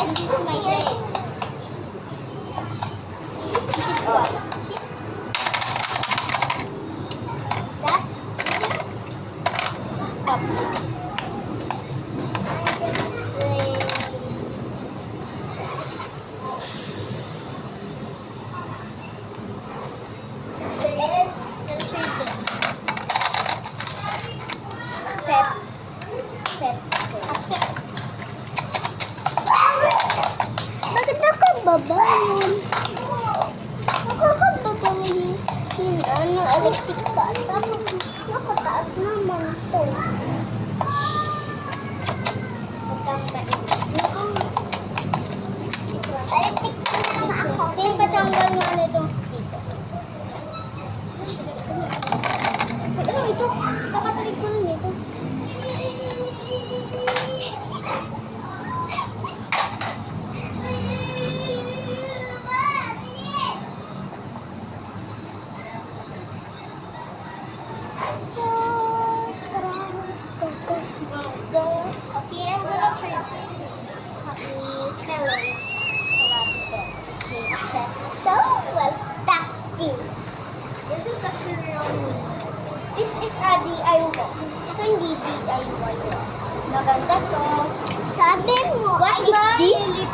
This is my tray. This is what? That? Stop. Bakit nakababayan? Nakakababayan yung electric fan. Tapos nakataas naman ito. Electric fan naman ako. Sino patanggal nga nito dito? Ano ito? Kakatalig ko lang ito. Okay, I'm gonna try this. Happy melon. Okay, accept. So reflective. This is actually on me. This is a DIY. Ito hindi DIY. Maganda to. Sabi mo, what is this?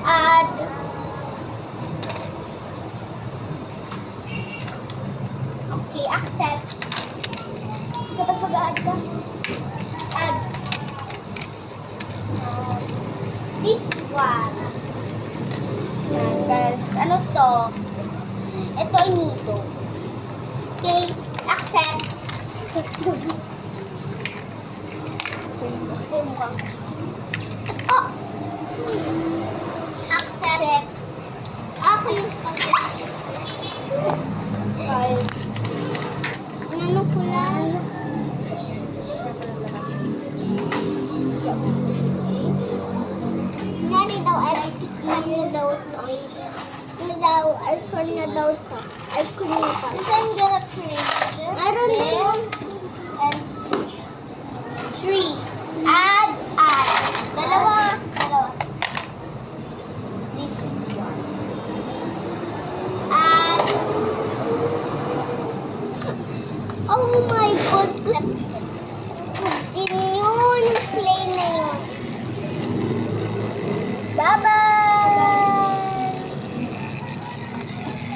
Add. Okay, accept. Kapag mag-add ka, add. This one. Yan, guys. Ano to? Ito ay nito. Okay, accept. Oh! Accept. Okay. Okay. Ano ko lang? Nari daw electric fan na daw ito. Ano daw? Icon na daw ito. Icon na ito. Saan gonna trade? I don't know. And 3.